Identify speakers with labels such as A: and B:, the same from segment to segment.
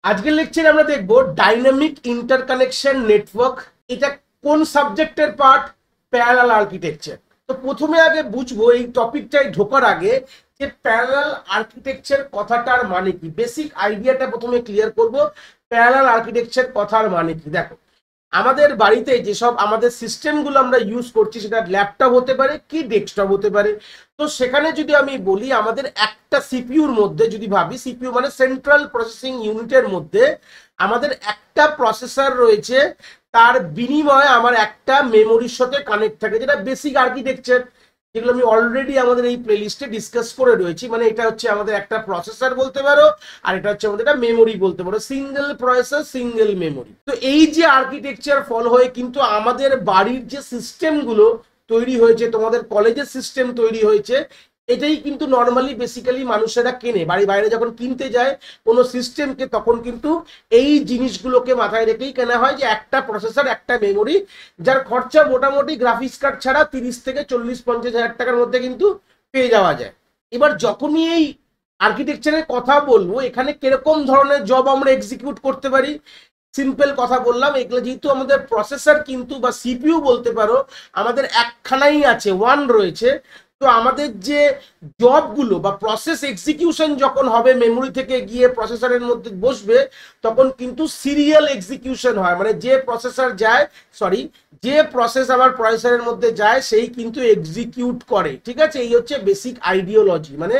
A: আজকের লেকচারে আমরা দেখব ডাইনামিক ইন্টারকানেকশন নেটওয়ার্ক। এটা কোন সাবজেক্টের পার্ট? Parallel architecture. তো প্রথমে আগে বুঝবো এই টপিকটায় ঢোকার আগে যে প্যারালাল আর্কিটেকচার কথাটার মানে কি, বেসিক আইডিয়াটা প্রথমে ক্লিয়ার করব। প্যারালাল আর্কিটেকচার কথার মানে কি, দেখো আমাদের বাড়িতে যেসব আমাদের সিস্টেমগুলো আমরা ইউজ করছি সেটা ল্যাপটপ হতে পারে কি ডেস্কটপ হতে পারে। তো সেখানে যদি আমি বলি আমাদের একটা সিপিইউর মধ্যে যদি ভাবি, সিপিইউ মানে সেন্ট্রাল প্রসেসিং ইউনিটের মধ্যে আমাদের একটা প্রসেসর রয়েছে, তার বিনিময়ে আমার একটা মেমোরির সাথে কানেক্ট থাকে, যেটা বেসিক আর্কিটেকচার, যেগুলো আমি অলরেডি আমাদের এই প্লেলিস্টে ডিসকাস করে রয়েছি। মানে এটা হচ্ছে আমাদের একটা প্রসেসর বলতে পারো, আর এটা হচ্ছে আমাদের একটা মেমোরি বলতে পারো, সিঙ্গেল প্রসেসর সিঙ্গেল মেমোরি। তো এই যে আর্কিটেকচার ফলো হয়ে কিন্তু আমাদের বাড়ির যে সিস্টেমগুলো তৈরি হয়েছে, তোমাদের কলেজের সিস্টেম তৈরি হয়েছে, এটাই কিন্তু নর্মালি বেসিক্যালি মানুষেরা কেনে, বাড়ি বাইরে যখন কিনতে যায় কোনো সিস্টেমকে, তখন কিন্তু এই জিনিসগুলোকে মাথায় রেখেই কেনা হয় যে একটা প্রসেসর একটা মেমোরি, যার খরচা মোটামুটি গ্রাফিক্স কার্ড ছাড়া 30 থেকে 40-50 হাজার টাকার মধ্যে কিন্তু পেয়ে যাওয়া যায়। এবার যখনই এই আর্কিটেকচারের কথা বলবো, এখানে কিরকম ধরনের জব আমরা এক্সিকিউট করতে পারি, সিম্পল কথা বললাম, এগুলো যেহেতু আমাদের প্রসেসর কিন্তু বা সিপিইউ বলতে পারো আমাদের একখানাই আছে, ওয়ান রয়েছে। তো আমাদের যে জবগুলো বা প্রসেস এক্সিকিউশন যখন হবে মেমোরি থেকে গিয়ে প্রসেসরের মধ্যে বসবে, তখন কিন্তু সিরিয়াল এক্সিকিউশন হয়, মানে যে প্রসেসর যায়, সরি, যে প্রসেস আমার প্রসেসরের মধ্যে যায় সেই কিন্তু এক্সিকিউট করে। ঠিক আছে, এই হচ্ছে বেসিক আইডিওলজি। মানে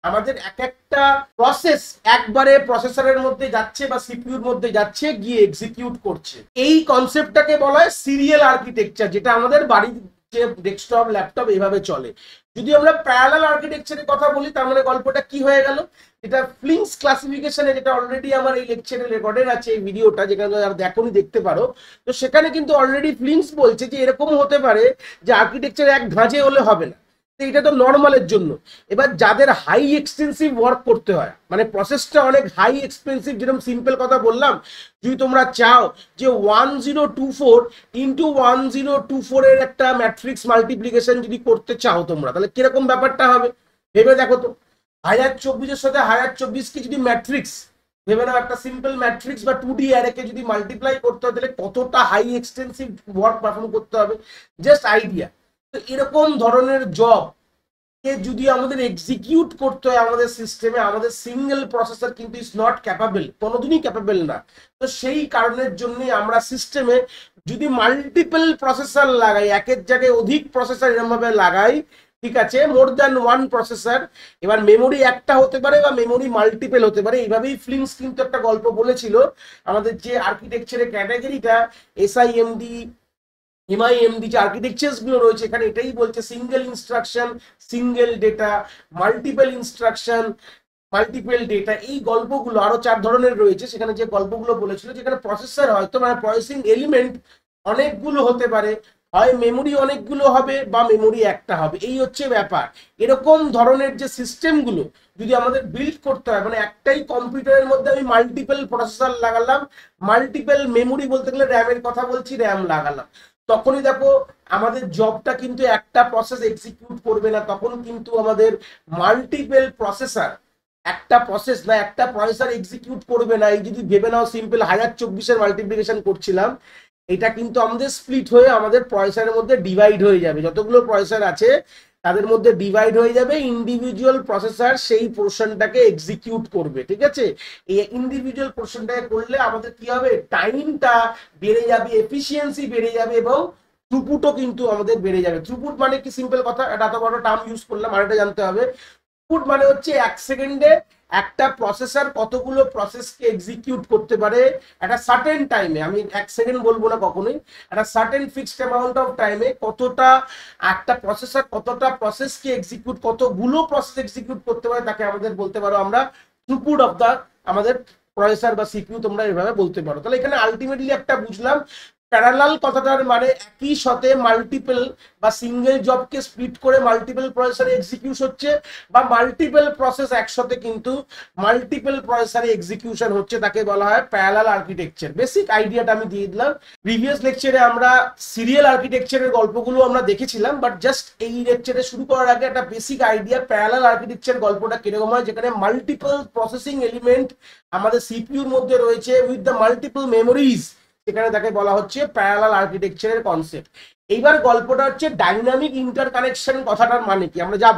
A: আমাদের এক একটা প্রসেস একবারে প্রসেসরের মধ্যে যাচ্ছে বা সিপিইউর মধ্যে যাচ্ছে, গিয়ে এক্সিকিউট করছে। এই কনসেপ্টটাকে বলা হয় সিরিয়াল আর্কিটেকচার, যেটা আমাদের বাড়ির যে ডেস্কটপ ল্যাপটপ এইভাবে চলে। যদি আমরা প্যারালাল আর্কিটেকচারের কথা বলি, তার মানে গল্পটা কি হয়ে গেল, এটা ফ্লিংস ক্লাসিফিকেশনে, যেটা অলরেডি আমার এই লেকচারে রেকর্ডেড আছে, এই ভিডিওটা যেখানে যারা দেখোনি দেখতে পারো। তো সেখানে কিন্তু অলরেডি ফ্লিংস বলছে যে এরকম হতে পারে যে আর্কিটেকচার এক ধাঁচে হলে হবে না, এটা তো নর্মালের জন্য। এবার যাদের হাই এক্সপেন্সিভ ওয়ার্ক করতে হয়, মানে প্রসেসটা অনেক হাই এক্সপেন্সিভ, যেরকম সিম্পল কথা বললাম, যদি তোমরা চাও যে 1024 ইন্টু 1024 এর একটা ম্যাট্রিক্স মাল্টিপ্লিকেশন যদি করতে চাও তোমরা, তাহলে কিরকম ব্যাপারটা হবে ভেবে দেখো তো। 1024-এর সাথে 1024-কে যদি ম্যাট্রিক্স ভেবে নাও, একটা সিম্পল ম্যাট্রিক্স বা 2D অ্যারেকে যদি মাল্টিপ্লাই করতে হয়, তাহলে কতটা হাই এক্সটেন্সিভ ওয়ার্ক পারফর্ম করতে হবে, জাস্ট আইডিয়া। তো এরকম ধরনের জব কে যদি আমাদের এক্সিকিউট করতে হয় আমাদের সিস্টেমে, আমাদের সিঙ্গেল প্রসেসর কিন্তু ইজ নট ক্যাপাবল, কোনোদিনই ক্যাপাবল না। তো সেই কারণের জন্য আমরা সিস্টেমে যদি মাল্টিপল প্রসেসর লাগাই, একের জায়গায় অধিক প্রসেসর এরকম ভাবে লাগাই, ঠিক আছে, মোর দ্যান ওয়ান প্রসেসর, এবার মেমোরি একটা হতে পারে বা মেমোরি মাল্টিপল হতে পারে। এইভাবেই ফ্লিংস কিন্তু একটা গল্প বলেছিল আমাদের যে আর্কিটেকচারের ক্যাটাগরিটা, এসআইএমডি এমআইএমডি যে আর্কিটেকচার্স গুলো রয়েছে, এখানে এটাই বলছে single instruction single data, multiple instruction multiple data. এই গল্পগুলো আরো 4 ধরনের রয়েছে, সেখানে যে গল্পগুলো বলেছিল, যেখানে প্রসেসর হয়তো মানে প্রসেসিং এলিমেন্ট অনেকগুলো হতে পারে, হয় মেমোরি অনেকগুলো হবে বা মেমোরি একটা হবে, এই হচ্ছে ব্যাপার। এরকম ধরনের যে সিস্টেমগুলো যদি আমাদের বিল্ড করতে হয়, মানে একটাই কম্পিউটারের মধ্যে আমি মাল্টিপল প্রসেসর লাগালাম, মাল্টিপল মেমোরি বলতে গেলে র্যামের কথা বলছি, র্যাম লাগালাম, তখনই দেখো আমাদের জবটা কিন্তু একটা প্রসেস এক্সিকিউট করবে না, তখন কিন্তু আমাদের মাল্টিপল প্রসেসর, একটা প্রসেস না একটা প্রসেসর এক্সিকিউট করবে না। এই যদি ভেবে নাও সিম্পল 1024-এর মাল্টিপ্লিকেশন করছিলাম, এটা কিন্তু আমাদের স্প্লিট হয়ে আমাদের প্রসেসরের মধ্যে ডিভাইড হয়ে যাবে, যতগুলো প্রসেসর আছে তাদের মধ্যে ডিভাইড হয়ে যাবে, ইন্ডিভিজুয়াল প্রসেসর সেই পোর্শনটাকে এক্সিকিউট করবে। ঠিক আছে, এই ইন্ডিভিজুয়াল পোর্শনটাকে করলে আমাদের কি হবে, টাইমটা বেড়ে যাবে, এফিসিয়েন্সি বেড়ে যাবে, এবং থ্রুপুটও কিন্তু আমাদের বেড়ে যাবে। থ্রুপুট মানে কি, সিম্পল কথা, এটা এত বড় টার্ম ইউজ করলাম, আর এটা জানতে হবে। থ্রুপুট মানে হচ্ছে 1 সেকেন্ডে একটা প্রসেসর কতগুলো প্রসেসকে এক্সিকিউট করতে পারে একটা সার্টেন টাইমে, আমি 1 সেকেন্ড বলবো না কখনোই, একটা সার্টেন ফিক্সড অ্যামাউন্ট অফ টাইমে কতটা একটা প্রসেসর কতটা প্রসেসকে এক্সিকিউট, কতগুলো প্রসেস এক্সিকিউট করতে পারে, তাকে আমাদের বলতে পারো আমরা থ্রুপুট অফ দা আমাদের প্রসেসর বা সিপিইউ, তোমরা এভাবে বলতে পারো। তাহলে এখানে আলটিমেটলি একটা বুঝলাম প্যারালাল কথাটার মানে একই সাথে মাল্টিপল বা সিঙ্গেল জবকে স্প্লিট করে মাল্টিপল প্রসেসরে এক্সিকিউট হচ্ছে, বা মাল্টিপল প্রসেস একসাথে কিন্তু মাল্টিপল প্রসেসরে এক্সিকিউশন হচ্ছে, তাকে বলা হয় প্যারালাল আর্কিটেকচার। বেসিক আইডিয়াটা আমি দিয়ে দিলাম। প্রিভিয়াস লেকচারে আমরা সিরিয়াল আর্কিটেকচারের গল্পগুলো আমরা দেখেছিলাম, বাট জাস্ট এই লেকচারে শুরু করার আগে একটা বেসিক আইডিয়া প্যারালাল আর্কিটেকচার গল্পটা কিরকম হয়, যেখানে মাল্টিপল প্রসেসিং এলিমেন্ট আমাদের সিপিইউর মধ্যে রয়েছে উইথ দ্য মাল্টিপল মেমোরিজ, সেখানে তাকে বলা হচ্ছে প্যারালাল আর্কিটেকচারের কনসেপ্ট। এইবার গল্পটা হচ্ছে ডাইনামিক ইন্টারকানেকশন। কথাটার মানে কি আমরা যাব,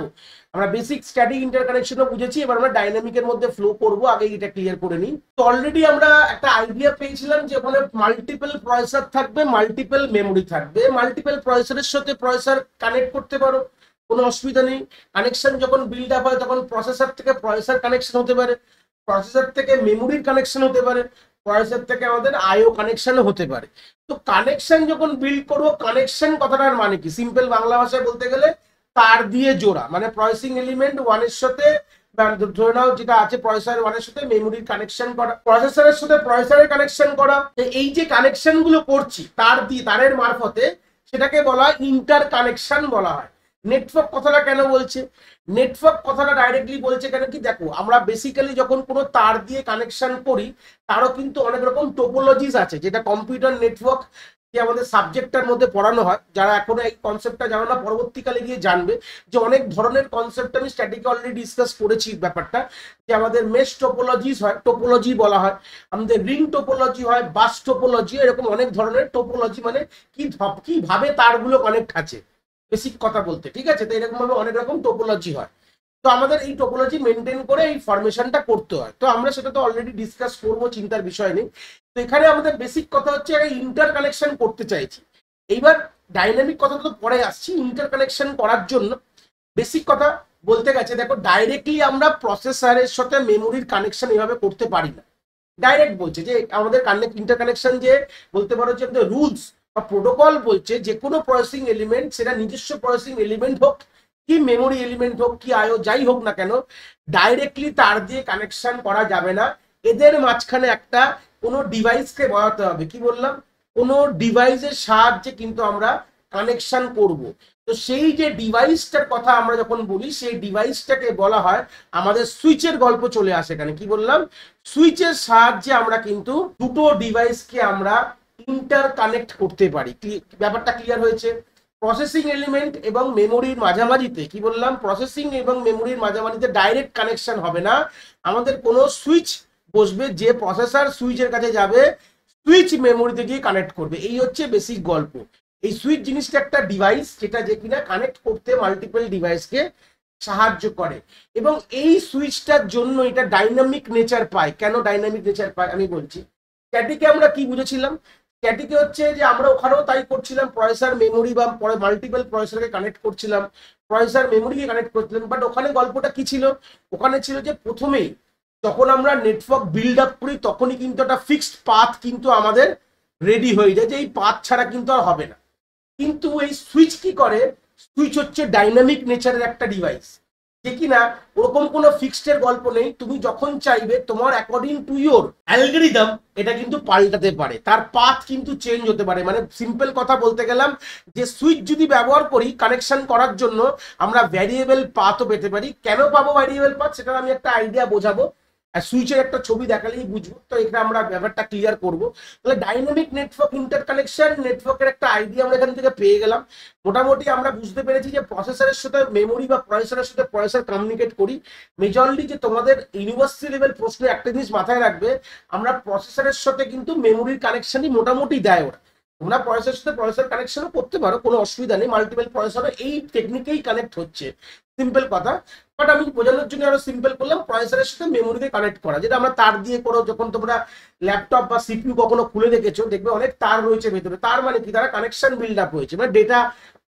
A: আমরা বেসিক স্ট্যাটিক ইন্টারকানেকশনও বুঝেছি, এবার আমরা ডাইনামিকের মধ্যে ফ্লো করব, আগে এটা ক্লিয়ার করে নিই। তো অলরেডি আমরা একটা আইডিয়া পেয়েছিলাম যে ওখানে মাল্টিপল প্রসেসর থাকবে, মাল্টিপল মেমোরি থাকবে। মাল্টিপল প্রসেসরের সাথে প্রসেসর কানেক্ট করতে পারো, কোনো অসুবিধা নেই। কানেকশন যখন বিল্ড আপ হয় তখন প্রসেসর থেকে প্রসেসর কানেকশন হতে পারে, প্রসেসর থেকে মেমোরির কানেকশন হতে পারে, প্রসেসর থেকে আমাদের আইও কানেকশনও হতে পারে। তো কানেকশন যখন বিল্ড করবো, কানেকশন কথাটার মানে কি সিম্পল বাংলা ভাষায় বলতে গেলে তার দিয়ে জোড়া, মানে প্রসেসিং এলিমেন্ট ওয়ানের সাথে ধরে নাও যেটা আছে প্রসেসর ওয়ানের সাথে মেমোরির কানেকশন করা, প্রসেসরের সাথে প্রসেসরের কানেকশন করা। এই যে কানেকশন গুলো করছি তার দিয়ে তারের মারফতে, সেটাকে বলা হয় ইন্টার কানেকশন বলা হয়। নেটওয়ার্ক কথাটা কেন বলছে, নেটওয়ার্ক কথাটা ডাইরেক্টলি বলছে কেন কি, দেখো আমরা বেসিক্যালি যখন কোনো তার দিয়ে কানেকশন করি তারও কিন্তু অনেক রকম টোপোলজিস আছে, যেটা কম্পিউটার নেটওয়ার্ক যে আমাদের সাবজেক্টটার মধ্যে পড়ানো হয়। যারা এখনো এই কনসেপ্টটা জানো না, পরবর্তীকালে গিয়ে জানবে যে অনেক ধরনের কনসেপ্ট আমি স্ট্যাটিকে অলরেডি ডিসকাস করেছি ব্যাপারটা, যে আমাদের মেশ টোপোলজিস হয়, টোপোলজি বলা হয়, আমাদের রিং টোপোলজি হয়, বাস টোপোলজি, এরকম অনেক ধরনের টোপোলজি, মানে কিভাবে তারগুলো কানেক্ট আছে বেসিক কথা বলতে, ঠিক আছে। তো এরকম ভাবে অনেক রকম টোপোলজি হয়। তো আমাদের এই টোপোলজি মেনটেন করে এই ফরমেশনটা করতে হয়। তো আমরা সেটা তো অলরেডি ডিসকাস করবো, চিন্তার বিষয় নেই। তো এখানে আমাদের বেসিক কথা হচ্ছে ইন্টার কানেকশন করতে চাইছি। এইবার ডাইনামিক কথা তো পরে আসছি। ইন্টার কানেকশন করার জন্য বেসিক কথা বলতে গেছে, দেখো ডাইরেক্টলি আমরা প্রসেসরের সাথে মেমোরির কানেকশন এভাবে করতে পারি না। ডাইরেক্ট বলছে যে আমাদের ইন্টার কানেকশন যে বলতে পারো যে রুলস বা প্রোটোকল বলছে যে কোনো প্রসেসিং এলিমেন্ট, সেটা নিজস্ব প্রসেসিং এলিমেন্ট হোক কি মেমোরি এলিমেন্ট হোক কি আইও যাই হোক না কেন, ডাইরেক্টলি তার দিয়ে কানেকশন করা যাবে না। এদের মাঝখানে একটা কোনো ডিভাইসকে বসাতে হবে। কি বললাম, কোনো ডিভাইসের সাহায্যে কিন্তু আমরা কানেকশন করব। তো সেই যে ডিভাইসটার কথা আমরা যখন বলি, সেই ডিভাইসটাকে বলা হয় আমাদের সুইচের গল্প চলে আসে এখানে। কি বললাম, সুইচের সাহায্যে আমরা কিন্তু দুটো ডিভাইসকে আমরা ইন্টার কানেক্ট করতে পারি। ব্যাপারটা ক্লিয়ার হয়েছে? প্রসেসিং এলিমেন্ট এবং মেমোরির মাঝামাঝিতে, কি বললাম, প্রসেসিং এবং মেমোরির মাঝামাঝিতে ডাইরেক্ট কানেকশন হবে না, আমাদের কোনো সুইচ বসবে, যে প্রসেসর সুইচের কাছে যাবে, সুইচ মেমোরিতে গিয়ে কানেক্ট করবে। এই হচ্ছে বেসিক গল্প। এই সুইচ জিনিসটা একটা ডিভাইস, যেটা যে কিনা কানেক্ট করতে মাল্টিপল ডিভাইসকে সাহায্য করে, এবং এই সুইচটার জন্য এটা ডাইনামিক নেচার পায়। কেন ডাইনামিক নেচার পায় আমি বলছি। স্ট্যাটিকে আমরা কি বুঝেছিলাম, স্ট্যাটিকে হচ্ছে যে আমরা ওখানেও তাই করছিলাম, প্রসেসর মেমোরি বা মাল্টিপল প্রসেসরকে কানেক্ট করছিলাম, প্রসেসর মেমোরিকে কানেক্ট করছিলাম। বাট ওখানে গল্পটা কি ছিল, ওখানে ছিল যে প্রথমেই যখন আমরা নেটওয়ার্ক বিল্ড আপ করি তখনই কিন্তু একটা ফিক্সড পাথ কিন্তু আমাদের রেডি হয়ে যায়, যে এই পাথ ছাড়া কিন্তু আর হবে না। কিন্তু এই সুইচ কি করে, সুইচ হচ্ছে ডাইনামিক নেচারের একটা ডিভাইস, যে কিনা ওরকম কোনো ফিক্সডের গল্প নেই। তুমি যখন চাইবে তোমার অ্যাকর্ডিং টু ইয়োর অ্যালগরিদম এটা কিন্তু পাল্টাতে পারে, তার পাথ কিন্তু চেঞ্জ হতে পারে। মানে সিম্পল কথা বলতে গেলাম যে সুইচ যদি ব্যবহার করি কানেকশন করার জন্য, আমরা ভ্যারিয়েবল পাথও পেতে পারি। কেন পাবো ভ্যারিয়েবল পাথ, সেটা আমি একটা আইডিয়া বোঝাবো, আর সুইচের একটা ছবি দেখালেই বুঝবো। তো এটা আমরা ব্যাপারটা ক্লিয়ার করবো। তাহলে ডাইনামিক নেটওয়ার্ক ইন্টারকানেকশন নেটওয়ার্কের একটা আইডিয়া আমরা এখান থেকে পেয়ে গেলাম। মোটামুটি আমরা বুঝতে পেরেছি যে প্রসেসরের সাথে মেমোরি বা প্রসেসরের সাথে প্রসেসর কমিউনিকেট করি। মেজরলি যে তোমাদের ইউনিভার্সিটি লেভেল প্রশ্নে একটা জিনিস মাথায় রাখবে, আমরা প্রসেসরের সাথে কিন্তু মেমোরির কানেকশনই মোটামুটি দেয় ওরা। তোমরা প্রসেসরের সাথে প্রসেসর কানেকশনও করতে পারো, কোনো অসুবিধা নেই। মাল্টিপল প্রসেসরে এই টেকনিকেই কানেক্ট হচ্ছে, সিম্পল কথা। বাট আমি বোঝানোর জন্য আরো সিম্পল করলাম প্রসেসরের সাথে মেমোরিকে কানেক্ট করা, যেটা আমরা তার দিয়ে করো। যখন তোমরা ল্যাপটপ বা সিপিইউ কখনো খুলে দেখেছো, দেখবে অনেক তার রয়েছে ভেতরে। তার মানে কি, তারা কানেকশন বিল্ড আপ হয়েছে, মানে ডেটা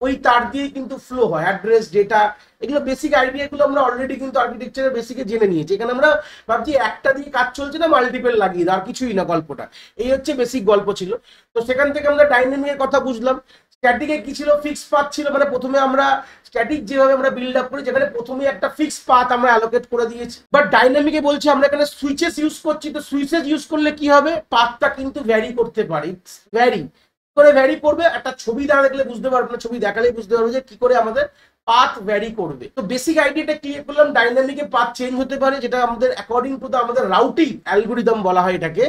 A: ওই তার দিয়ে কিন্তু ফ্লো হয়, অ্যাড্রেস ডেটা, এগুলো বেসিক আইডিয়াগুলো আমরা অলরেডি কিন্তু আর্কিটেকচারের বেসিকে জেনে নিয়েছি। এখানে আমরা ভাবছি একটা দিয়ে কাজ চলছে না, মাল্টিপল লাগিয়ে আর কিছুই না, গল্পটা এই হচ্ছে বেসিক গল্প ছিল। তো সেখান থেকে আমরা ডাইনামিকের কথা বুঝলাম। স্ট্যাটিকে কি ছিল, ফিক্স পাথ ছিল। মানে প্রথমে আমরা স্ট্যাটিক যেভাবে আমরা বিল্ড আপ করি, যেখানে প্রথমে একটা ফিক্স পাথ আমরা অ্যালোকেট করে দিয়েছি। বাট ডাইনামিকে বলছি আমরা এখানে সুইচেস ইউজ করছি। তো সুইচেস ইউজ করলে কি হবে, পাথটা কিন্তু ভ্যারি করতে পারে, ভ্যারি করে ভ্যারি করবে, একটা ছবি না দেখলে বুঝতে পারবে না, ছবি দেখালেই বুঝতে পারবে যে কি করে আমাদের পাথ ভ্যারি করবে। তো বেসিক আইডিয়াটা ক্লিয়ার করলাম, ডাইনামিকে পাথ চেঞ্জ হতে পারে, যেটা আমাদের অ্যাকর্ডিং টু আমাদের রাউটিং অ্যালগোরিদম বলা হয় এটাকে।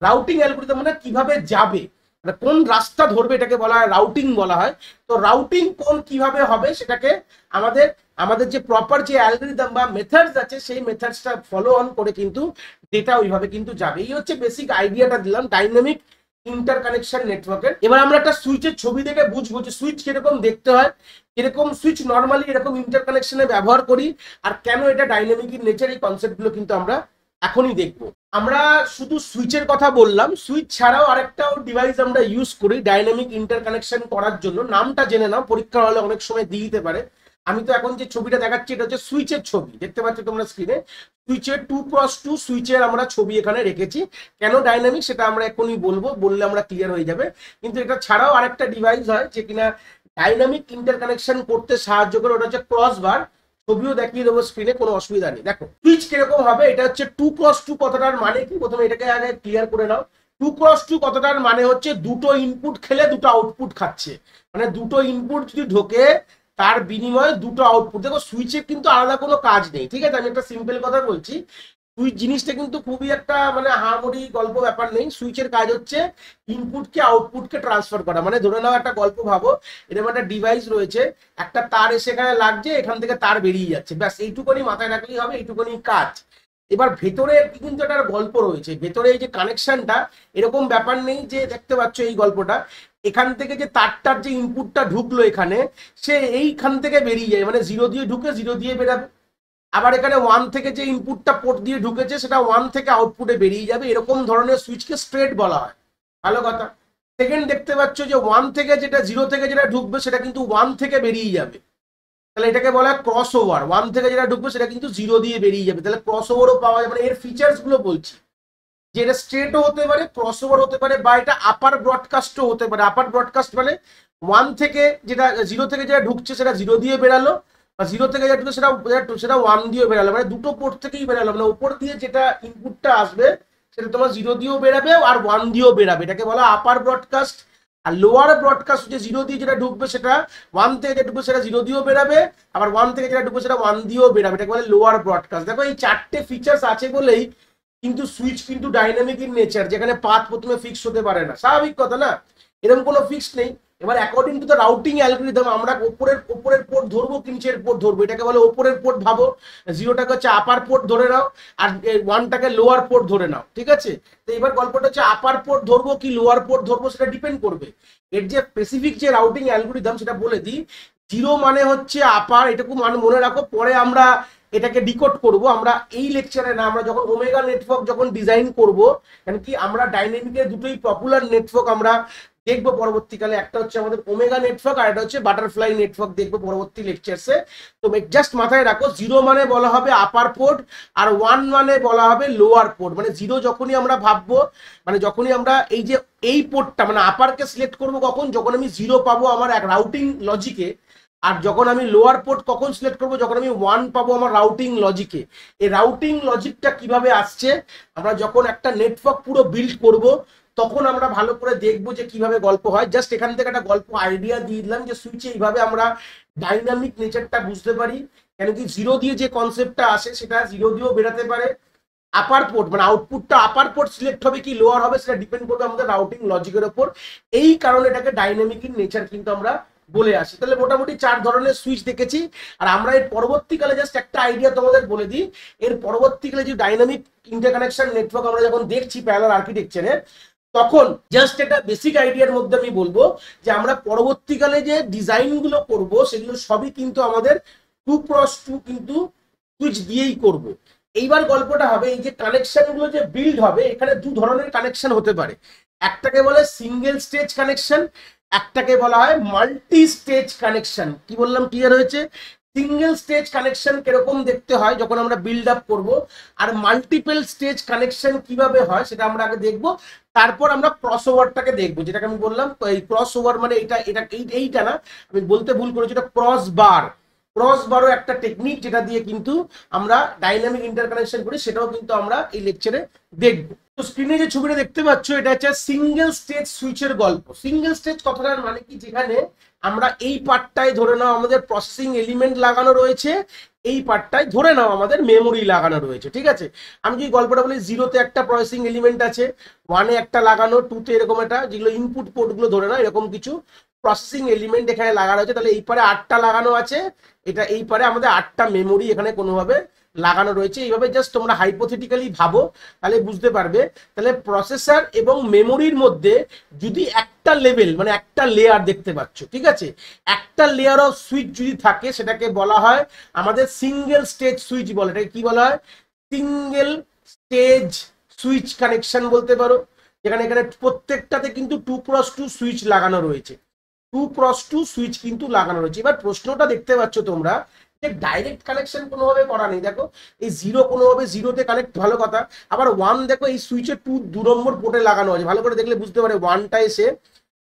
A: রাউটিং অ্যালগোরিদম মানে কিভাবে যাবে, মানে কোন রাস্তা ধরবে, এটাকে বলা হয় রাউটিং বলা হয়। তো রাউটিং কোন কিভাবে হবে সেটাকে আমাদের আমাদের যে প্রপার যে অ্যালগোরিদম বা মেথডস আছে সেই মেথডসটা ফলো অন করে কিন্তু ডেটা ওইভাবে কিন্তু যাবে। এই হচ্ছে বেসিক আইডিয়াটা দিলাম ডাইনামিক ইন্টারকানেকশন নেটওয়ার্কের। এবার আমরা একটা সুইচের ছবি দেখে বুঝবো যে সুইচ কিরকম দেখতে হয়, কিরকম সুইচ নর্মালি এরকম ইন্টারকানেকশনে ব্যবহার করি, আর কেন এটা ডাইনামিক ইন নেচার, এই কনসেপ্টগুলো কিন্তু আমরা এখনই দেখবো। আমরা শুধু সুইচের কথা বললাম, সুইচ ছাড়াও আরেকটাও ডিভাইস আমরা ইউজ করি ডাইনামিক ইন্টারকানেকশন করার জন্য। নামটা জেনে নাও, পরীক্ষা হলে অনেক সময় দিয়ে দিতে পারে। আমি তো এখন যে ছবিটা দেখাচ্ছি এটা হচ্ছে সুইচের ছবি, দেখতে পাচ্ছ তোমরা স্ক্রিনে। সুইচের 2x2 সুইচের আমরা ছবি এখানে রেখেছি। কেন ডাইনামিক সেটা আমরা এখনই বলবো, বললে আমরা ক্লিয়ার হয়ে যাবে। কিন্তু এটা ছাড়াও আরেকটা ডিভাইস হয় যে কিনা ডাইনামিক ইন্টারকানেকশন করতে সাহায্য করে, ওটা হচ্ছে ক্রস বার। ছবিও দেখিয়ে দেবো স্ক্রিনে, কোনো অসুবিধা নেই। দেখো সুইচ কিরকম হবে, এটা হচ্ছে 2x2 কথাটার মানে কি, প্রথমে এটাকে আগে ক্লিয়ার করে নাও। 2x2 কথাটার মানে হচ্ছে দুটো ইনপুট খেলে দুটো আউটপুট খাচ্ছে, মানে দুটো ইনপুট যদি ঢোকে তার বিনিময়ে দুটো আউটপুট। দেখো সুইচের কিন্তু আলাদা কোনো কাজ নেই, ঠিক আছে, আমি একটা সিম্পল কথা বলছি। সুইচ জিনিসটা কিন্তু খুবই একটা মানে হাড়মুড়ি গল্প ব্যাপার নেই। সুইচের কাজ হচ্ছে ইনপুটকে আউটপুটকে ট্রান্সফার করা। মানে ধরে নাও একটা গল্প ভাবো, এরকম একটা ডিভাইস রয়েছে, একটা তার এসে এখানে লাগছে, এখান থেকে তার বেরিয়ে যাচ্ছে, ব্যাস এইটুকুনি মাথায় রাখলেই হবে, এইটুকুনি কাজ। এবার ভেতরে কিন্তু একটা গল্প রয়েছে, ভেতরে এই যে কানেকশনটা, এরকম ব্যাপার নেই যে দেখতে পাচ্ছ এই গল্পটা, এখান থেকে যে তারটার যে ইনপুটটা ঢুকলো এখানে, সে এইখান থেকে বেরিয়ে যায়, মানে 0 দিয়ে ঢুকে 0 দিয়ে বেরাবে। আবার এখানে 1 থেকে যে ইনপুটটা পোর্ট দিয়ে ঢুকেছে সেটা 1 থেকে আউটপুটে বেরিয়ে যাবে। এরকম ধরনের সুইচকে স্ট্রেট বলা হয়। ভালো কথা। সেকেন্ড দেখতে পাচ্ছ যে 1 থেকে যেটা 0 থেকে যেটা ঢুকবে সেটা কিন্তু 1 থেকে বেরিয়ে যাবে, তাহলে এটাকে বলা হয় ক্রস ওভার। 1 থেকে যেটা ঢুকবে সেটা কিন্তু 0 দিয়ে বেরিয়ে যাবে, তাহলে ক্রস ওভারও পাওয়া যাবে। মানে এর ফিচার্স গুলো বলছি যে এটা স্ট্রেটও হতে পারে, ক্রস ওভার হতে পারে, বা এটা আপার ব্রডকাস্টও হতে পারে। আপার ব্রডকাস্ট মানে 1 থেকে যেটা 0 থেকে যেটা ঢুকছে সেটা 0 দিয়ে বেরালো, বা 0 থেকে যেটা ঢুকছে সেটা 1 দিয়ে বেরালো, মানে দুটো পোর্ট থেকেই বেরালো। মানে উপর দিয়ে যেটা ইনপুটটা আসবে সেটা তোমার 0 দিয়েও বেরাবে আর 1 দিয়েও বেরাবে, এটাকে বলা আপার ব্রডকাস্ট। আর লোয়ার ব্রডকাস্ট যে 0 দিয়ে যেটা ঢুকবে সেটা 1 থেকে যেটা ঢুকবে সেটা 0 দিয়েও বেরাবে, আবার 1 থেকে যেটা ঢুকবে সেটা 1 দিয়েও বেরাবে, এটাকে বলে লোয়ার ব্রডকাস্ট। দেখো এই চারটে ফিচার্স আছে বলেই কিন্তু সুইচ কিন্তু ডাইনামিক ইন নেচার, যেখানে পাথ প্রথমে ফিক্স হতে পারে না, স্বাভাবিক কথা না, এরকম কোনো ফিক্স নেই। এবার according to the routing algorithm আমরা ওপরের পোর্ট ধরবো কি নিচের পোর্ট ধরবো, এটাকে বলে ওপরের পোর্ট ভাবো, 0টাকে হচ্ছে আপার পোর্ট ধরে নাও, আর 1টাকে লোয়ার পোর্ট ধরে নাও, ঠিক আছে। তো এবার গল্পটা হচ্ছে আপার পোর্ট ধরবো কি লোয়ার পোর্ট ধরবো সেটা ডিপেন্ড করবে। এর যে স্পেসিফিক যে রাউটিং অ্যালগরিদম সেটা বলে দিই। 0 মানে হচ্ছে আপার, এটুকু মানে মনে রাখো, পরে আমরা এটাকে ডিকোড করব। আমরা এই লেকচারে না, আমরা যখন ওমেগা নেটওয়ার্ক যখন ডিজাইন করব, কারণ কি আমরা ডাইনামিকের দুটোই পপুলার নেটওয়ার্ক আমরা দেখবো পরবর্তীকালে, একটা হচ্ছে আমাদের ওমেগা নেটওয়ার্ক আর একটা হচ্ছে বাটারফ্লাই নেটওয়ার্ক দেখবো পরবর্তী লেকচারসে। তো জাস্ট মাথায় রাখো 0 মানে বলা হবে আপার পোর্ট, আর 1 মানে বলা হবে লোয়ার পোর্ট। মানে 0 যখনই আমরা ভাববো, মানে যখনই আমরা এই যে এই পোর্টটা মানে আপারকে সিলেক্ট করবো কখন, যখন আমি 0 পাবো আমার এক রাউটিং লজিকে, আর যখন আমি লোয়ার পোর্ট কখন সিলেক্ট করবো, যখন আমি 1 পাবো আমার রাউটিং লজিকে। এই রাউটিং লজিকটা কিভাবে আসছে, আমরা যখন একটা নেটওয়ার্ক পুরো বিল্ড করব তখন আমরা ভালো করে দেখবো যে কিভাবে গল্প হয়। জাস্ট এখান থেকে একটা গল্প আইডিয়া দিয়ে দিলাম যে সুইচে এইভাবে আমরা ডাইনামিক নেচারটা বুঝতে পারি। কেন কি 0 দিয়ে যে কনসেপ্টটা আসে সেটা 0 দিয়েও বেরাতে পারে। আপার পোর্ট মানে আউটপুটটা আপার পোর্ট সিলেক্ট হবে কি লোয়ার হবে সেটা ডিপেন্ড করবে আমাদের রাউটিং লজিকের উপর। এই কারণে এটাকে ডাইনামিক ইন নেচার কিন্তু আমরা বলে আসি। তাহলে মোটামুটি 4 ধরনের সুইচ দেখেছি। আর আমরা এর পরবর্তীকালে জাস্ট একটা আইডিয়া তোমাদের বলে দিই, এর পরবর্তীকালে যে ডাইনামিক ইন্টারকানেকশন নেটওয়ার্ক আমরা যখন দেখছি প্যারালাল আর্কিটেকচারে, তখন জাস্ট একটা বেসিক আইডিয়ার মধ্যে আমি বলবো যে আমরা পরবর্তীকালে যে ডিজাইন গুলো করবো সেগুলো সবই কিন্তু আমাদের 2x2 কিন্তু সুইচ দিয়েই করব। এইবার গল্পটা হবে এই যে কানেকশন গুলো যে বিল্ড হবে, এখানে 2 ধরনের কানেকশন হতে পারে। একটাকে বলে সিঙ্গেল স্টেজ কানেকশন, একটাকে বলা হয় মাল্টি স্টেজ কানেকশন। কি বললাম, ক্লিয়ার হয়েছে? সিঙ্গেল স্টেজ কানেকশন কিরকম দেখতে হয় যখন আমরা বিল্ড আপ করবো, আর মাল্টিপল স্টেজ কানেকশন কিভাবে হয় সেটা আমরা আগে দেখবো। তারপর আমরা ক্রস ওভারটাকে দেখবো, যেটাকে আমি বললাম এই ক্রস ওভার মানে এইটা না, আমি বলতে ভুল করেছি, এটা ক্রস বার। ক্রস বারও একটা টেকনিক যেটা দিয়ে কিন্তু আমরা ডাইনামিক ইন্টারকানেকশন করি, সেটাও কিন্তু আমরা এই লেকচারে দেখবো। তো স্ক্রিনে যে ছবিটা দেখতে পাচ্ছ এটা হচ্ছে সিঙ্গেল স্টেজ সুইচের গল্প। সিঙ্গেল স্টেজ কথাটার মানে কি, যেখানে আমরা এই পার্টটায় ধরে নাও আমাদের প্রসেসিং এলিমেন্ট লাগানো রয়েছে, এই পার্টটায় ধরে নাও আমাদের মেমোরি লাগানো রয়েছে, ঠিক আছে। আমি যদি গল্পটা বলি, জিরোতে একটা প্রসেসিং এলিমেন্ট আছে, ওয়ানে একটা লাগানো, টুতে এরকম একটা, যেগুলো ইনপুট পোর্টগুলো ধরে নাও এরকম কিছু প্রসেসিং এলিমেন্ট এখানে লাগানো আছে। তাহলে এই পারে 8টা লাগানো আছে, এটা এই পারে আমাদের 8টা মেমোরি এখানে কোনোভাবে লাগানো রয়েছে। এইভাবে জাস্ট তোমরা হাইপোথেটিক্যালি ভাবো, তাহলে বুঝতে পারবে। তাহলে প্রসেসর এবং মেমোরির মধ্যে যদি একটা লেভেল মানে একটা লেয়ার দেখতে পাচ্ছ, ঠিক আছে, একটা লেয়ার অফ সুইচ যদি থাকে সেটাকে বলা হয় আমাদের সিঙ্গেল স্টেজ সুইচ বলে। এটাকে কি বলা হয়? সিঙ্গেল স্টেজ সুইচ কানেকশন বলতে পারো। যেখানে এখানে প্রত্যেকটাতে কিন্তু 2x2 সুইচ লাগানো রয়েছে, 2x2 সুইচ কিন্তু লাগানো রয়েছে। এবার প্রশ্নটা দেখতে পাচ্ছ তোমরা, ডাইরেক্ট কানেকশন কোনোভাবে করা নেই। দেখো এই জিরো কোনোভাবে জিরোতে কানেক্ট, ভালো কথা। আবার ওয়ান দেখো এই সুইচের 2 নম্বর পোর্টে লাগানো আছে, ভালো করে দেখলে বুঝতে পারে ওয়ানটা এসে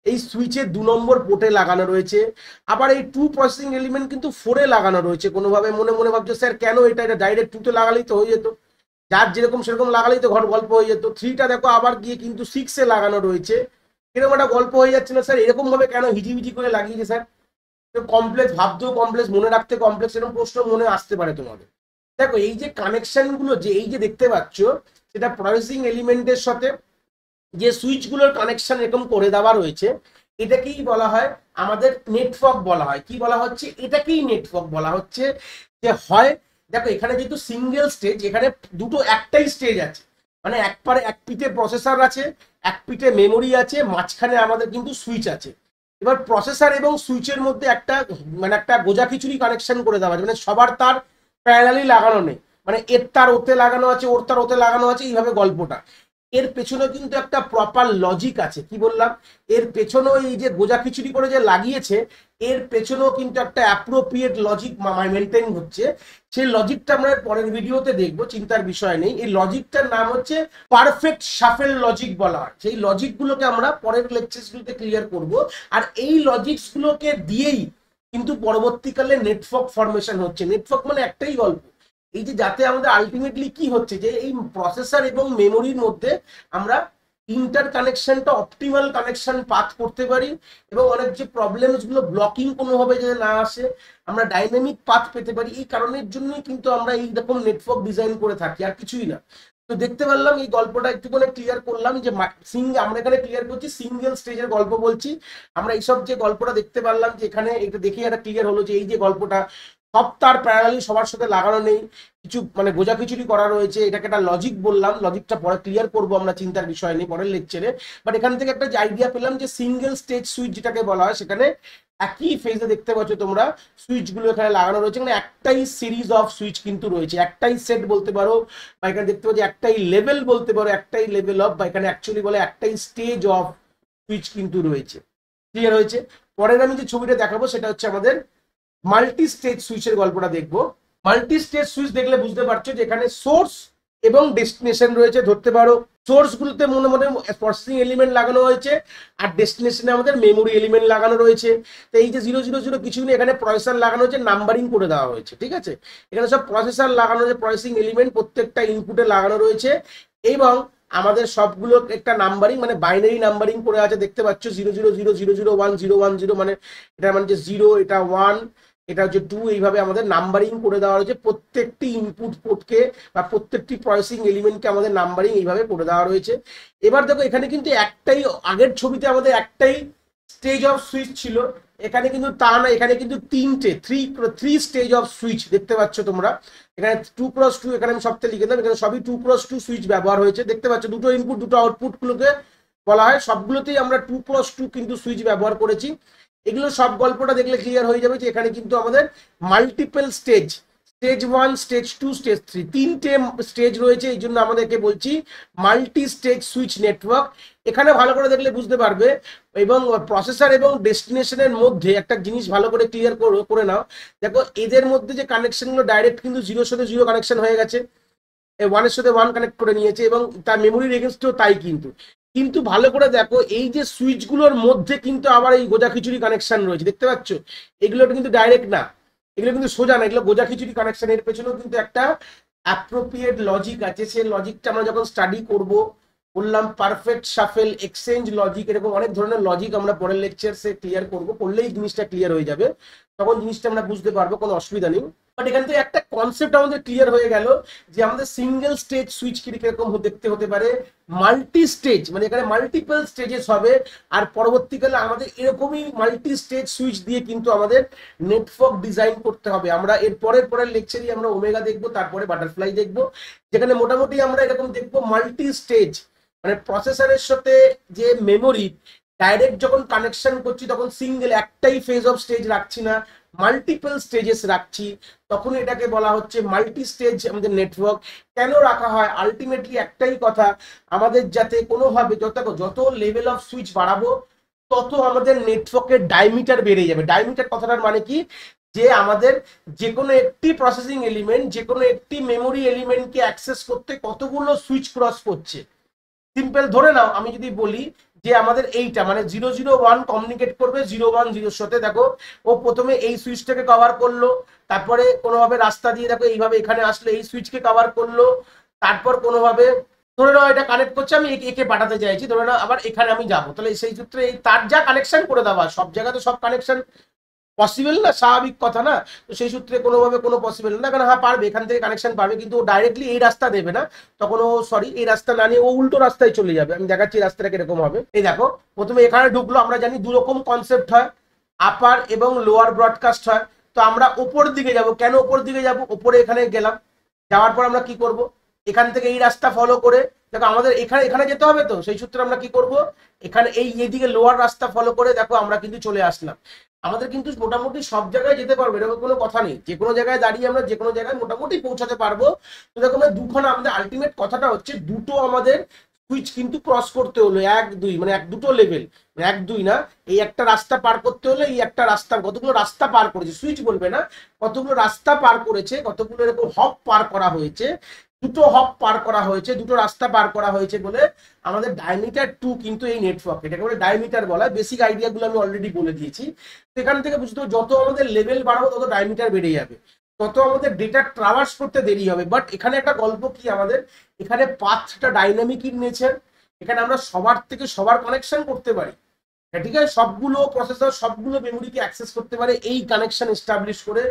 A: এই সুইচের 2 নম্বর পোর্টে লাগানো রয়েছে। আবার এই 2 প্রসেসিং এলিমেন্ট কিন্তু 4-এ লাগানো রয়েছে। কোনোভাবে মনে মনে ভাবছো স্যার কেন এটা ডাইরেক্ট 2-তে লাগালেই তো হয়ে যেত, যার যেরকম সেরকম লাগালেই তো গল্প হয়ে যেত। 3টা দেখো আবার গিয়ে কিন্তু 6-এ লাগানো রয়েছে, এরকম একটা গল্প হয়ে যাচ্ছে না স্যার? এরকম ভাবে কেন হিজিবিজি করে লাগিয়েছে স্যার? কমপ্লেক্স ভাবতেও কমপ্লেক্স, মনে রাখতে কমপ্লেক্স, এরকম প্রশ্ন মনে আসতে পারে তোমাদের। দেখো এই যে কানেকশন গুলো যে এই যে দেখতে পাচ্ছ, সেটা প্রসেসিং এলিমেন্টের সাথে যে সুইচগুলোর কানেকশন এরকম করে দেওয়া রয়েছে, এটাকেই বলা হয় আমাদের নেটওয়ার্ক বলা হয়। কি বলা হচ্ছে? এটাকেই নেটওয়ার্ক বলা হচ্ছে। যে হয় দেখো এখানে যেহেতু সিঙ্গেল স্টেজ, এখানে একটাই স্টেজ আছে, মানে এক পিঠে প্রসেসর আছে, এক পিঠে মেমোরি আছে, মাঝখানে আমাদের কিন্তু সুইচ আছে। এবার প্রসেসর এবং সুইচের মধ্যে একটা গোজা খিচুড়ি কানেকশন করে দেওয়া আছে, মানে সবার তার প্যারালালি লাগানো নেই, মানে এর তার ওতে লাগানো আছে, ওর তার ওতে লাগানো আছে, এইভাবে গল্পটা। এর পেছনে কিন্তু একটা প্রপার লজিক আছে। কি বললাম? এর পেছনেও এই যে গোজা খিচুড়ি করে যে লাগিয়েছে, এর পেছনেও কিন্তু একটা অ্যাপ্রোপ্রিয়েট লজিক মেনটেন হচ্ছে। সেই লজিকটা আমরা পরের ভিডিওতে দেখবো, চিন্তার বিষয় নেই। এই লজিকটার নাম হচ্ছে পারফেক্ট শাফেল লজিক বলা হয়। সেই লজিকগুলোকে আমরা পরের লেকচারগুলোতে ক্লিয়ার করব। আর এই লজিকসগুলোকে দিয়েই কিন্তু পরবর্তীকালে নেটওয়ার্ক ফরমেশন হচ্ছে। নেটওয়ার্ক মানে একটাই গল্প, এই যে যাতে আমাদের আলটিমেটলি কি হচ্ছে, যে এই প্রসেসর এবং মেমোরির মধ্যে আমরা ইন্টার কানেকশনটা অপটিমাল কানেকশন পাথ করতে পারি, এবং অনেক যে প্রবলেমস গুলো ব্লকিং কোনোভাবে যদি না আসে, আমরা ডাইনামিক পাথ পেতে পারি। এই কারণের জন্যই কিন্তু আমরা এইরকম নেটওয়ার্ক ডিজাইন করে থাকি, আর কিছুই না। তো দেখতে পারলাম এই গল্পটা একটু করে ক্লিয়ার করলাম, যে আমরা এখানে ক্লিয়ার করছি সিঙ্গেল স্টেজের গল্প বলছি। আমরা এইসব যে গল্পটা দেখতে পারলাম, যে এখানে এটা দেখে একটা ক্লিয়ার হলো যে এই যে গল্পটা সব তার প্যারালালি সবার সাথে লাগানো নেই, কিছু মানে গোজা খিচুড়ি করা রয়েছে। এটাকে একটা লজিক বললাম, লজিকটা পরে ক্লিয়ার করবো আমরা, চিন্তার বিষয় নেই পরের লেকচারে। বাট এখান থেকে একটা আইডিয়া পেলাম যে সিঙ্গেল স্টেজ সুইচ যেটাকে বলা হয়, সেখানে একই ফেজে দেখতে পাচ্ছ তোমরা সুইচগুলো এখানে লাগানো রয়েছে, মানে একটাই সিরিজ অফ সুইচ কিন্তু রয়েছে, একটাই সেট বলতে পারো, বা এখানে দেখতে পাচ্ছি একটাই লেভেল বলতে পারো, একটাই লেভেল অফ, বা এখানে অ্যাকচুয়ালি বলে একটাই স্টেজ অফ সুইচ কিন্তু রয়েছে। ক্লিয়ার হয়েছে? পরের আমি যে ছবিটা দেখাবো সেটা হচ্ছে আমাদের মাল্টি স্টেজ সুইচের গল্পটা দেখবো। মাল্টি স্টেজ সুইচ দেখলে বুঝতে পারছো যে এখানে সোর্স এবং ডেস্টিনেশন রয়েছে। ধরতে পারো সোর্স গুলোতে মনে মনে প্রসেসিং এলিমেন্ট লাগানো হয়েছে, আর ডেস্টিনেশনে আমাদের মেমোরি এলিমেন্ট লাগানো রয়েছে। তো এই যে 000 কিছু নেই, এখানে প্রসেসর লাগানো হয়েছে, নাম্বারিং করে দেওয়া হয়েছে, ঠিক আছে। এখানে সব প্রসেসর লাগানো হয়েছে, প্রসেসিং এলিমেন্ট প্রত্যেকটা ইনপুটে লাগানো রয়েছে, এবং আমাদের সবগুলো একটা নাম্বারিং মানে বাইনারি নাম্বারিং করে আছে। দেখতে পাচ্ছ 000001010, মানে এটা মানে যে 0, এটা 1, এটা হচ্ছে 2, এইভাবে আমাদের নাম্বারিং করে দেওয়া রয়েছে। প্রত্যেকটি ইনপুট পোর্টকে বা প্রত্যেকটি প্রসেসিং এলিমেন্টকে আমাদের নাম্বারিং এইভাবে করে দেওয়া রয়েছে। এবার দেখো এখানে কিন্তু একটাই, আগের ছবিতে আমাদের একটাই স্টেজ অফ সুইচ ছিল, এখানে কিন্তু তা না, এখানে কিন্তু তিনটে থ্রি স্টেজ অফ সুইচ দেখতে পাচ্ছ তোমরা। এখানে 2x2, এখানে আমি সবটা লিখে দিলাম, এখানে সবই 2x2 সুইচ ব্যবহার হয়েছে। দেখতে পাচ্ছ দুটো ইনপুট দুটো আউটপুট গুলোকে বলা হয়, সবগুলোতেই আমরা 2x2 কিন্তু সুইচ ব্যবহার করেছি। এগুলো সব গল্পটা দেখলে ক্লিয়ার হয়ে যাবে যে এখানে কিন্তু আমাদের multiple stage, stage 1, stage 2, stage 3, তিনটে স্টেজ রয়েছে। এই জন্য আমাদেরকে বলছি মাল্টি স্টেজ সুইচ নেটওয়ার্ক। এখানে ভালো করে দেখলে বুঝতে পারবে। এবং প্রসেসর এবং ডেস্টিনেশনের মধ্যে একটা জিনিস ভালো করে ক্লিয়ার করে নাও। দেখো এদের মধ্যে যে কানেকশনগুলো ডাইরেক্ট কিন্তু 0-এর সাথে 0 কানেকশন হয়ে গেছে, 1-এর সাথে 1 কানেক্ট করে নিয়েছে, এবং তার মেমোরির এগেনস্টেও তাই। কিন্তু ভালো করে দেখো এই যে সুইচগুলোর মধ্যে কিন্তু আবার এই গোজা খিচুড়ি কানেকশন রয়েছে, দেখতে পাচ্ছ। এগুলো কিন্তু ডাইরেক্ট না, এগুলো কিন্তু সোজা না, এগুলো গোজা খিচুড়ি কানেকশন। এর পেছনেও কিন্তু একটা অ্যাপ্রোপ্রিয়েট লজিক আছে। সেই লজিকটা আমরা যখন স্টাডি করব, বললাম পারফেক্ট শাফেল, এক্সচেঞ্জ লজিক, এরকম অনেক ধরনের লজিক আমরা পরের লেকচারসে ক্লিয়ার করবো, করলেই জিনিসটা ক্লিয়ার হয়ে যাবে, তখন জিনিসটা আমরা বুঝতে পারবো, কোনো অসুবিধা নেই। বাট এখান থেকে একটা কনসেপ্ট আমাদের ক্লিয়ার হয়ে গেল যে আমাদের সিঙ্গেল স্টেজ সুইচ কিরকম দেখতে হতে পারে, মাল্টি স্টেজ মানে এখানে মাল্টিপল স্টেজেস হবে, আর পরবর্তীকালে আমাদের এরকমই মাল্টি স্টেজ সুইচ দিয়ে কিন্তু আমাদের নেটওয়ার্ক ডিজাইন করতে হবে। আমরা এর পরের লেকচারই আমরা ওমেগা দেখবো, তারপরে বাটারফ্লাই দেখবো, যেখানে মোটামুটি আমরা এরকম দেখবো মাল্টি স্টেজ মানে প্রসেসরের সাথে যে মেমোরি ডাইরেক্ট যখন কানেকশন করছি তখন সিঙ্গেল একটাই ফেজ অফ স্টেজ রাখছি না, মাল্টিপল স্টেজেস রাখছি, তখন এটাকে বলা হচ্ছে মাল্টি স্টেজ আমাদের নেটওয়ার্ক। কেন রাখা হয়? আলটিমেটলি একটাই কথা, আমাদের যাতে কোনোভাবে যত লেভেল অফ সুইচ বাড়াবো তত আমাদের নেটওয়ার্কের ডায়ামিটার বেড়ে যাবে। ডায়ামিটার কথাটার মানে কি, যে আমাদের যে কোনো একটি প্রসেসিং এলিমেন্ট, যে কোনো একটি মেমোরি এলিমেন্টকে অ্যাক্সেস করতে কতগুলো সুইচ ক্রস করছে। সিম্পল ধরে নাও, আমি যদি বলি যে আমাদের এইটা মানে 001 কমিউনিকেট করবে 010 সাথে, দেখো ও প্রথমে এই সুইচটাকে কভার করলো, তারপরে কোনোভাবে রাস্তা দিয়ে দেখো এইভাবে এখানে আসলে এই সুইচকে কভার করলো, তারপর কোনোভাবে ধরে নাও এটা কানেক্ট করছে, আমি একে পাঠাতে চাইছি, ধরে নাও আবার এখানে আমি যাবো, তাহলে সেই সূত্রে এই তার যা কানেকশন করে দেওয়া, সব জায়গাতে সব কানেকশন পসিবল না, স্বাভাবিক কথা না, তো সেই সূত্রে কোনোভাবে কোনো পসিবল না, কারণ হ্যাঁ পারবে, এখান থেকে কানেকশন পাবে, কিন্তু ও ডাইরেক্টলি এই রাস্তা দেবে না, তখন ও এই রাস্তা না নিয়ে ও উল্টো রাস্তায় চলে যাবে। আমি দেখাচ্ছি রাস্তাটা কিরকম হবে। এই দেখো প্রথমে এখানে ঢুকলো, আমরা জানি দুরকম কনসেপ্ট হয়, আপার এবং লোয়ার ব্রডকাস্ট হয়, তো আমরা ওপর দিকে যাব। কেন ওপর দিকে যাব? ওপরে এখানে গেলাম, যাওয়ার পর আমরা কি করব, এখান থেকে এই রাস্তা ফলো করে, দেখো আমাদের এখানে যেতে হবে, তো সেই সূত্রে আমরা কি করব, এখানে এইদিকে লোয়ার রাস্তা ফলো করে দেখো আমরা কিন্তু চলে আসলাম। আমাদের কিন্তু মোটামুটি সব জায়গায় যেতে পারবো, এরকম কোনো কথা নেই, যে কোনো জায়গায় দাঁড়িয়ে আমরা যে কোনো জায়গায় মোটামুটি পৌঁছাতে পারবো। তো দেখো আমরা দুখানা, আমাদের আলটিমেট কথাটা হচ্ছে দুটো আমাদের সুইচ কিন্তু ক্রস করতে হলো, 1-2 মানে দুটো লেভেল, 1-2 না, এই একটা রাস্তা পার করতে হলে এই একটা রাস্তা, কতগুলো রাস্তা পার করেছে, সুইচ বলবে না, কতগুলো রাস্তা পার করেছে, কতগুলো এরকম হপ পার করা হয়েছে, দুটো হপ পার করা হয়েছে, দুটো রাস্তা পার করা হয়েছে বলে আমাদের ডায়ামিটার 2 কিন্তু এই নেটওয়ার্ক, এটাকে বলে ডায়ামিটার বলা। বেসিক আইডিয়াগুলো আমি অলরেডি বলে দিয়েছি। সেখান থেকে বুঝতে হবে যত আমাদের লেভেল বাড়াবো তত ডায়ামিটার বেড়ে যাবে, তত আমাদের ডেটা ট্রাভার্স করতে দেরি হবে। বাট এখানে একটা গল্প কি, আমাদের এখানে পাথটা ডাইনামিক ইন নেচার, এখানে আমরা সবার থেকে সবার কানেকশন করতে পারি, ঠিক আছে, সবগুলো প্রসেসর সবগুলো মেমোরিকে অ্যাক্সেস করতে পারে, এই কানেকশন এস্টাবলিশ করে।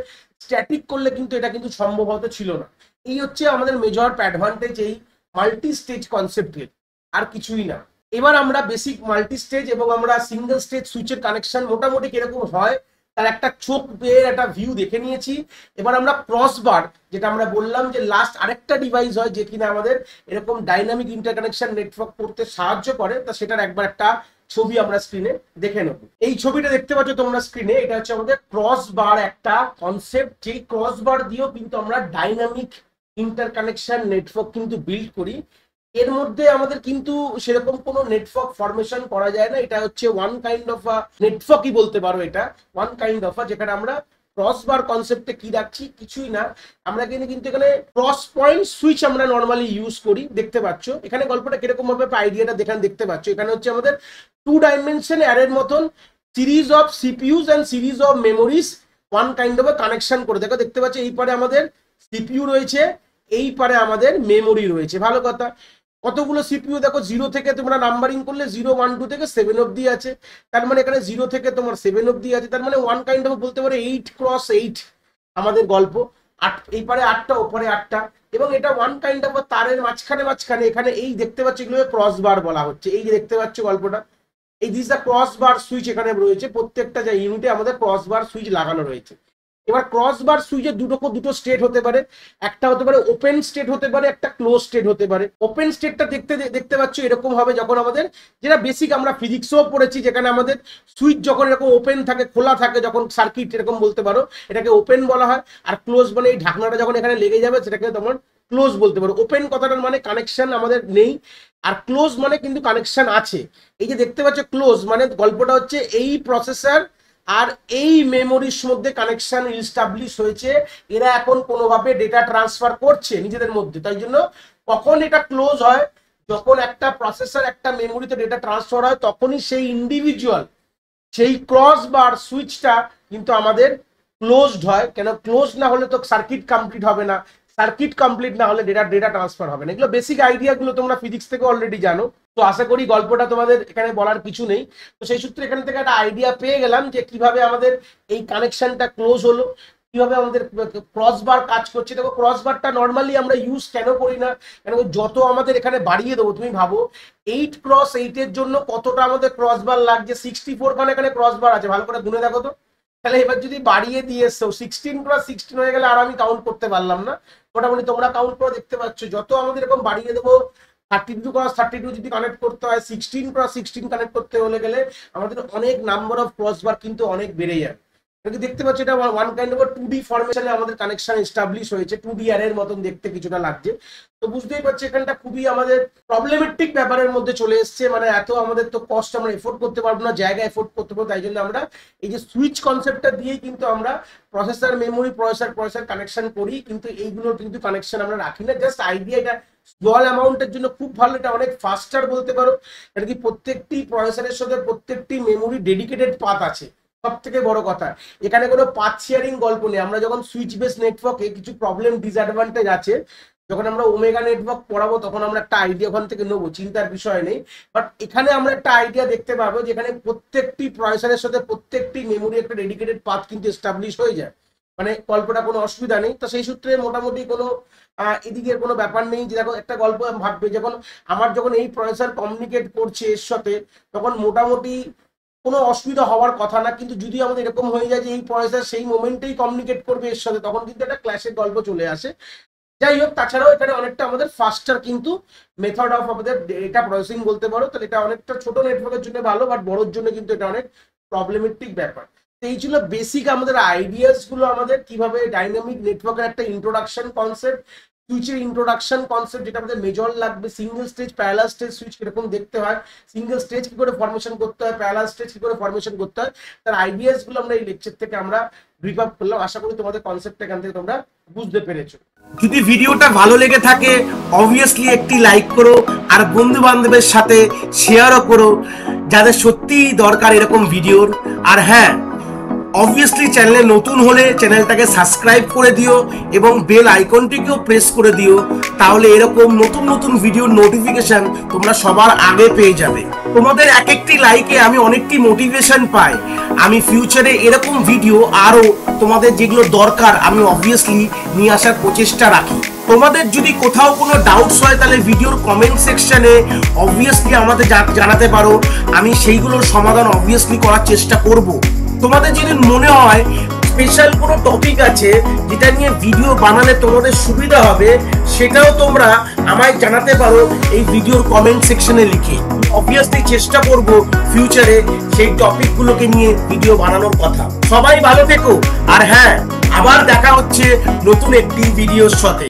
A: স্ট্যাটিক করলে কিন্তু এটা কিন্তু সম্ভবত ছিল না। এই হচ্ছে আমাদের মেজর অ্যাডভান্টেজ এই মাল্টি স্টেজ কনসেপ্টের, আর কিছুই না। এবার আমরা বেসিক মাল্টি স্টেজ এবং আমরা সিঙ্গেল স্টেজ সুইচের কানেকশন মোটামুটি কিরকম হয় তার একটা চোখ পেয়ে একটা ভিউ দেখে নিয়েছি। এবার আমরা ক্রসবার, যেটা আমরা বললাম যে লাস্ট আরেকটা ডিভাইস হয় যে কিনা আমাদের এরকম ডাইনামিক ইন্টারকানেকশন নেটওয়ার্ক করতে সাহায্য করে, তা সেটার একবার একটা ছবি আমরা স্ক্রিনে দেখে নেব। এই ছবিটা দেখতে পাচ্ছ তোমরা স্ক্রিনে, এটা হচ্ছে আমাদের ক্রসবার একটা কনসেপ্ট, যেই ক্রসবার দিয়েও কিন্তু আমরা ডাইনামিক ইন্টারকানেকশন নেটওয়ার্ক কিন্তু বিল্ড করি। এর মধ্যে আমাদের কিন্তু সেরকম কোনো নেটওয়ার্ক ফরমেশন করা যায় না, এটা হচ্ছে ওয়ান কাইন্ড অফ আ নেটওয়ার্কই বলতে পারো, এটা ওয়ান কাইন্ড অফ আ, যেখানে আমরা ক্রসবার কনসেপ্টে কি রাখছি, কিছুই না, আমরা কিন্তু এখানে ক্রস পয়েন্ট সুইচ আমরা নর্মালি ইউজ করি। দেখতে পাচ্ছ এখানে গল্পটা কিরকম ভাবে আইডিয়াটা দেখতে পাচ্ছ, এখানে হচ্ছে আমাদের 2 ডাইমেনশন অ্যারের মতন series of CPUs and series of memories one kind of connection করে, দেখো দেখতে পাচ্ছ এই পারে আমাদের সিপিইউ রয়েছে, এই পারে আমাদের মেমোরি রয়েছে। ভালো কথা, কতগুলো সিপিইউ দেখো, 0 থেকে তোমরা নাম্বারিং করলে 0, 1, 2 থেকে 7 অবধি আছে, তার মানে এখানে 0 থেকে তোমার 7 অবধি আছে, তার মানে ওয়ান কাইন্ড অফ বলতে পারে 8x8 আমাদের গল্প, 8 এই পারে 8টা ওপরে 8টা, এবং এটা ওয়ান কাইন্ড অফ তারের মাঝখানে এখানে এই দেখতে পাচ্ছ এগুলো ক্রসবার বলা হচ্ছে। এই যে দেখতে পাচ্ছ গল্পটা, এই দিস দা ক্রসবার সুইচ এখানে রয়েছে, প্রত্যেকটা যা ইউনিটে আমাদের ক্রসবার সুইচ লাগানো রয়েছে। এবার ক্রসবার সুইচের দুটো স্টেট হতে পারে, একটা হতে পারে ওপেন স্টেট হতে পারে, একটা ক্লোজ স্টেট হতে পারে। ওপেন স্টেটটা দেখতে পাচ্ছ এরকম হবে, যখন আমাদের যেটা বেসিক আমরা ফিজিক্সও পড়েছি, যেখানে আমাদের সুইচ যখন এরকম ওপেন থাকে, খোলা থাকে, যখন সার্কিট এরকম বলতে পারো, এটাকে ওপেন বলা হয়। আর ক্লোজ মানে এই ঢাকনাটা যখন এখানে লেগে যাবে সেটাকে তোমার ক্লোজ বলতে পারো। ওপেন কথাটার মানে কানেকশন আমাদের নেই, আর ক্লোজ মানে কিন্তু কানেকশন আছে। এই যে দেখতে পাচ্ছ ক্লোজ মানে গল্পটা হচ্ছে এই প্রসেসর আর এই মেমোরির মধ্যে কানেকশন এস্টাবলিশ হয়েছে, এরা এখন কোনোভাবে ডেটা ট্রান্সফার করছে নিজেদের মধ্যে। তাই জন্য কখন এটা ক্লোজ হয়, যখন একটা প্রসেসর একটা মেমোরিতে ডেটা ট্রান্সফার হয়, তখনই সেই ইন্ডিভিজুয়াল সেই ক্রস বার সুইচটা কিন্তু আমাদের ক্লোজড হয়। কেন ক্লোজ না হলে তো সার্কিট কমপ্লিট হবে না, সার্কিট কমপ্লিট না হলে ডেটা ট্রান্সফার হবে না। এগুলো বেসিক আইডিয়াগুলো তোমরা ফিজিক্স থেকে অলরেডি জানো, তো আশা করি গল্পটা তোমাদের এখানে বলার কিছু নেই। তো সেই সূত্রে এখান থেকে একটা আইডিয়া পেয়ে গেলাম যে কিভাবে আমাদের এই কানেকশনটা ক্লোজ হলো, কিভাবে আমাদের ক্রসবার কাজ করছে। দেখো ক্রসবারটা নর্মালি আমরা ইউজ কেন করি না, কেন যত আমাদের এখানে বাড়িয়ে দেবো, তুমি ভাবো 8x8 এর জন্য কতটা আমাদের ক্রসবার লাগছে, 64 খানে এখানে ক্রসবার আছে, ভালো করে গুনে দেখো তো। তাহলে এবার যদি বাড়িয়ে দিয়ে এসছো 16x16 হয়ে গেলে আর আমি কাউন্ট করতে পারলাম না, মোটামুটি তোমরা কাউন্ট করে দেখতে পাচ্ছ যত আমাদের এরকম বাড়িয়ে দেবো 32x32 যদি কানেক্ট করতে হয়, 16x16 কানেক্ট করতে হলে গেলে আমাদের অনেক নাম্বার অফ ক্রসবার কিন্তু অনেক বেড়ে যায়। দেখতে পাচ্ছ এটা ওয়ান কাইন্ড অফ 2D ফরমেশনে আমাদের কানেকশন এস্টাবলিশ হয়েছে, 2D অ্যারের মতন দেখতে কিছুটা লাগছে। তো বুঝতেই পারছি এখানটা খুবই আমাদের প্রবলেমেটিক ব্যাপারের মধ্যে চলে এসছে, মানে এত আমাদের তো কষ্ট আমরা এফোর্ড করতে পারবো না, জায়গা এফোর্ড করতে পারবো, তাই জন্য আমরা এই যে সুইচ কনসেপ্টটা দিয়েই কিন্তু আমরা প্রসেসর মেমোরি প্রসেসর কানেকশন করি, কিন্তু এইগুলোর কিন্তু কানেকশন আমরা রাখি না। জাস্ট আইডিয়া, এটা স্মল অ্যামাউন্টের জন্য খুব ভালো, এটা অনেক ফাস্টার বলতে পারো, কারণ কি প্রত্যেকটি প্রসেসরের সাথে প্রত্যেকটি মেমোরি ডেডিকেটেড পাথ আছে। সব থেকে বড় কথা এখানে কোনো পাথ শেয়ারিং গল্প নেই। আমরা যখন সুইচ বেস নেটওয়ার্কে কিছু প্রবলেম ডিসঅ্যাডভান্টেজ আছে, যখন আমরা ওমেগা নেটওয়ার্ক পড়াবো তখন আমরা একটা আইডিয়া ওখান থেকে নেবো, চিন্তার বিষয় নেই। বাট এখানে আমরা একটা আইডিয়া দেখতে পাবো যেখানে প্রত্যেকটি প্রসেসরের সাথে প্রত্যেকটি মেমোরি একটা ডেডিকেটেড পাথ কিন্তু এস্টাবলিশ হয়ে যায়, মানে গল্পটা কোনো অসুবিধা নেই। তো সেই সূত্রে মোটামুটি কোনো এদিকের কোনো ব্যাপার নেই। যে দেখো একটা গল্প ভাববে, যখন আমার যখন এই প্রসেসর কমিউনিকেট করছে এর সাথে, তখন মোটামুটি কোনো অসুবিধা হওয়ার কথা না, কিন্তু যদি আমাদের এরকম হয়ে যায় যে এই প্রসেসর সেই মোমেন্টেই কমিউনিকেট করবে এর সাথে, তখন কিন্তু একটা ক্ল্যাশের গল্প চলে আসে। যাই হোক, তাছাড়াও এখানে অনেকটা আমাদের ফাস্টার কিন্তু মেথড অফ আমাদের ডেটা প্রসেসিং বলতে পারো, তাহলে এটা অনেকটা ছোট নেটওয়ার্কের জন্য ভালো, বাট বড়োর জন্য কিন্তু এটা অনেক প্রবলেমেটিক ব্যাপার। তো এই ছিল বেসিক আমাদের আইডিয়াস গুলো, আমাদের কিভাবে ডাইনামিক নেটওয়ার্কের একটা ইন্ট্রোডাকশন কনসেপ্ট, সুইচের ইন্ট্রোডাকশন কনসেপ্ট, যেটা আমাদের মেজর লাগবে, single stage parallel stage switch কিরকম দেখতে হয়, সিঙ্গেল স্টেজ কি করে ফরমেশন করতে হয়, প্যারালাল স্টেজ কি করে ফরমেশন করতে হয়, তার আইডিয়াস গুলো আমরা এই লেকচার থেকে আমরা ব্রিফ আপ করলাম। আশা করি তোমাদের কনসেপ্ট এখান থেকে তোমরা বুঝতে পেরেছো। যদি ভিডিওটা ভালো লেগে থাকে অবভিয়াসলি একটি লাইক করো, আর বন্ধু বান্ধবের সাথে শেয়ারও করো যাদের সত্যিই দরকার এরকম ভিডিওর। আর হ্যাঁ, অবভিয়াসলি চ্যানেলে নতুন হলে চ্যানেলটাকে সাবস্ক্রাইব করে দিও এবং বেল আইকনটিকেও প্রেস করে দিও, তাহলে এরকম নতুন নতুন ভিডিওর নোটিফিকেশন তোমরা সবার আগে পেয়ে যাবে। তোমাদের এক একটি লাইকে আমি অনেকটি মোটিভেশন পাই, আমি ফিউচারে এরকম ভিডিও আরো তোমাদের যেগুলো দরকার আমি অবভিয়াসলি নিয়ে আসার প্রচেষ্টা রাখি। তোমাদের যদি কোথাও কোনো ডাউটস হয় তাহলে ভিডিওর কমেন্ট সেকশনে অবভিয়াসলি আমাদের জানাতে পারো, আমি সেইগুলোর সমাধান অবভিয়াসলি করার চেষ্টা করব। তোমাদের যদি মনে হয় স্পেশাল কোনো টপিক আছে যেটা নিয়ে ভিডিও বানালে তোমাদের সুবিধা হবে, সেটাও তোমরা আমায় জানাতে পারো এই ভিডিওর কমেন্ট সেকশনে লিখে। অবভিয়াসলি চেষ্টা করব ফিউচারে সেই টপিকগুলোকে নিয়ে ভিডিও বানানোর কথা। সবাই ভালো থেকো, আর হ্যাঁ, আবার দেখা হচ্ছে নতুন একটি ভিডিওর সাথে।